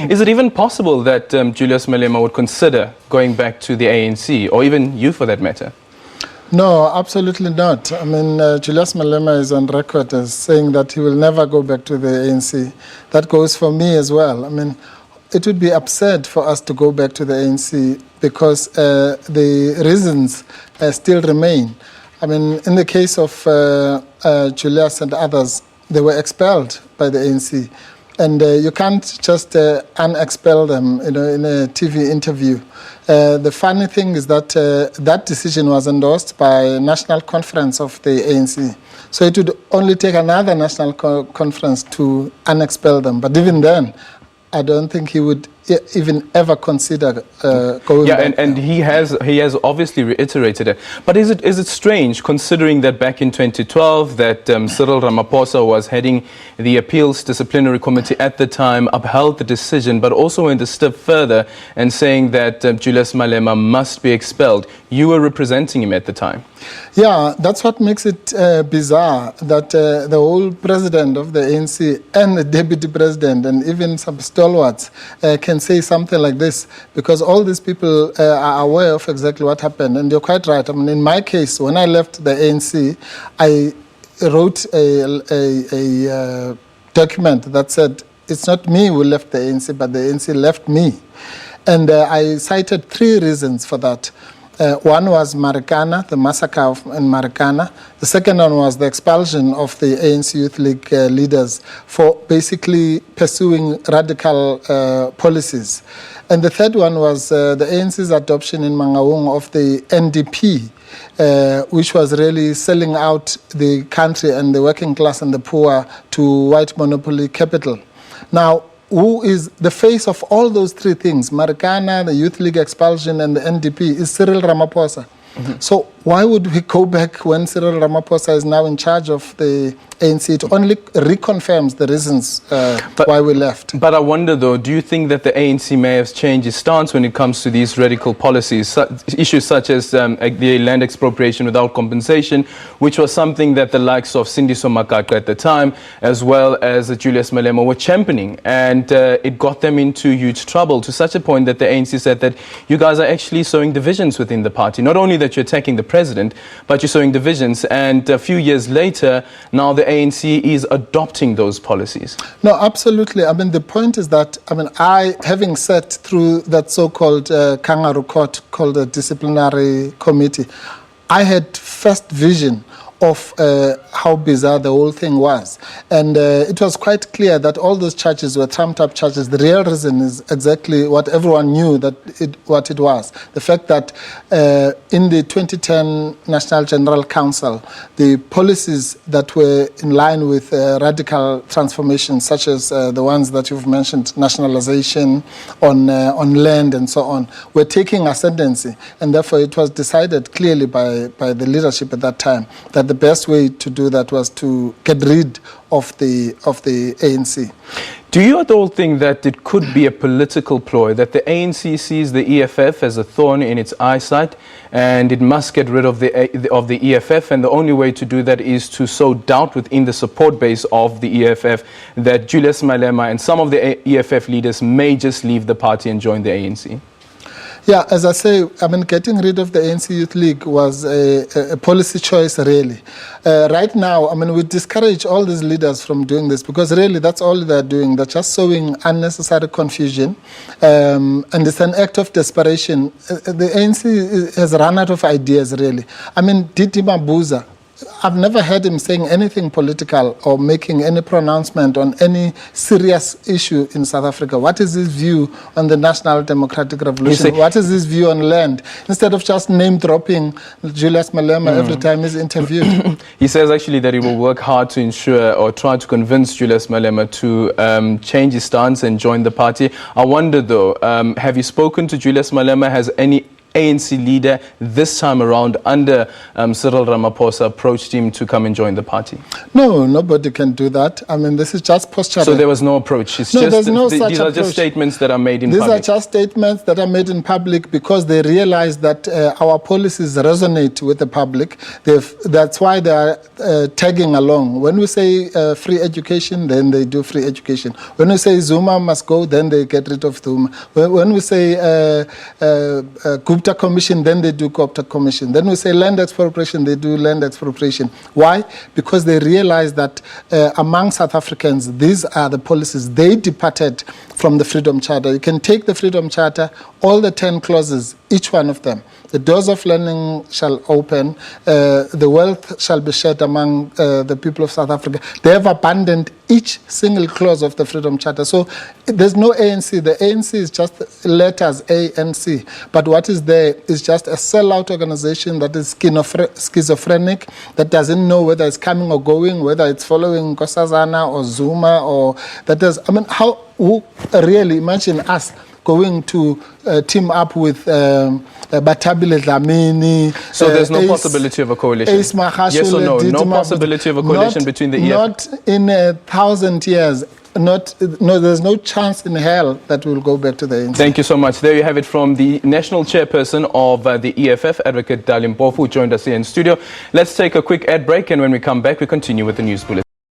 Is it even possible that Julius Malema would consider going back to the ANC, or even you for that matter? No, absolutely not. I mean, Julius Malema is on record as saying that he will never go back to the ANC. That goes for me as well. I mean, it would be absurd for us to go back to the ANC because the reasons still remain. I mean, in the case of Julius and others, they were expelled by the ANC. And you can't just unexpel them, in a TV interview. The funny thing is that that decision was endorsed by a national conference of the ANC. So it would only take another national conference to unexpel them. But even then, I don't think he would even ever consider going back. Yeah, and he has obviously reiterated it. But is it strange, considering that back in 2012 that Cyril Ramaphosa was heading the Appeals Disciplinary Committee at the time, upheld the decision, but also went a step further and saying that Julius Malema must be expelled. You were representing him at the time. Yeah, that's what makes it bizarre, that the whole president of the ANC and the deputy president and even some stalwarts can say something like this, because all these people are aware of exactly what happened. And you're quite right. I mean, in my case, when I left the ANC, I wrote a document that said, it's not me who left the ANC, but the ANC left me. And I cited 3 reasons for that. One was Marikana, the massacre in Marikana. The second one was the expulsion of the ANC Youth League leaders for basically pursuing radical policies. And the third one was the ANC's adoption in Mangaung of the NDP, which was really selling out the country and the working class and the poor to white monopoly capital. Now, who is the face of all those 3 things, Marikana, the Youth League expulsion, and the NDP, is Cyril Ramaphosa. Mm-hmm. So why would we go back when Cyril Ramaphosa is now in charge of the ANC? It only reconfirms the reasons why we left. But I wonder, though, do you think that the ANC may have changed its stance when it comes to these radical policies, issues such as the land expropriation without compensation, which was something that the likes of Sindiso Makaka at the time, as well as Julius Malema, were championing, and it got them into huge trouble, to such a point that the ANC said that you guys are actually sowing divisions within the party. Not only that you're attacking the president, but you're sowing divisions, and a few years later, now the ANC is adopting those policies. No, absolutely. I mean, the point is that, I, having sat through that so-called kangaroo court called the disciplinary committee, I had first vision of how bizarre the whole thing was. And it was quite clear that all those charges were trumped-up charges. The real reason is exactly what everyone knew what it was. The fact that in the 2010 National General Council, the policies that were in line with radical transformations, such as the ones that you've mentioned, nationalization on land and so on, were taking ascendancy. And therefore it was decided clearly by the leadership at that time that the best way to do that was to get rid of the ANC. Do you at all think that it could be a political ploy, that the ANC sees the EFF as a thorn in its eyesight and it must get rid of the EFF, and the only way to do that is to sow doubt within the support base of the EFF that Julius Malema and some of the EFF leaders may just leave the party and join the ANC? Yeah, as I say, getting rid of the ANC Youth League was a policy choice, really. Right now, we discourage all these leaders from doing this because really that's all they're doing. They're just sowing unnecessary confusion, and it's an act of desperation. The ANC has run out of ideas, really. Didi Mabuza, I've never heard him saying anything political or making any pronouncement on any serious issue in South Africa. What is his view on the National Democratic Revolution? What is his view on land? Instead of just name-dropping Julius Malema every time he's interviewed. He says actually that he will work hard to ensure or try to convince Julius Malema to change his stance and join the party. I wonder though, have you spoken to Julius Malema? Has any ANC leader this time around under Cyril Ramaphosa approached him to come and join the party? No, nobody can do that. I mean, this is just posturing. So there was no approach? It's No, just, there's no such these are approach. just statements that are made in These public? are just statements that are made in public because they realize that our policies resonate with the public. That's why they are tagging along. When we say free education, then they do free education. When we say Zuma must go, then they get rid of Zuma. When we say Gupta Commission, then they do Gupta Commission. Then we say land expropriation, they do land expropriation. Why? Because they realize that among South Africans, these are the policies. They departed from the Freedom Charter. You can take the Freedom Charter, all the 10 clauses, each one of them. The doors of learning shall open, the wealth shall be shared among the people of South Africa. They have abandoned each single clause of the Freedom Charter. So there's no ANC. The ANC is just letters A and C. But what is there is just a sellout organization that is schizophrenic, that doesn't know whether it's coming or going, whether it's following Nkosazana or Zuma, or that does. I mean, who really imagine us going to team up with Batabile Dlamini. So there's no possibility of a coalition? Yes or no? No possibility of a coalition between the EFF? Not in 1,000 years. No, there's no chance in hell that we'll go back to the ANC. Thank you so much. There you have it from the National Chairperson of the EFF, Advocate Dali Mpofu, who joined us here in studio. Let's take a quick ad break, and when we come back, we continue with the news bulletin.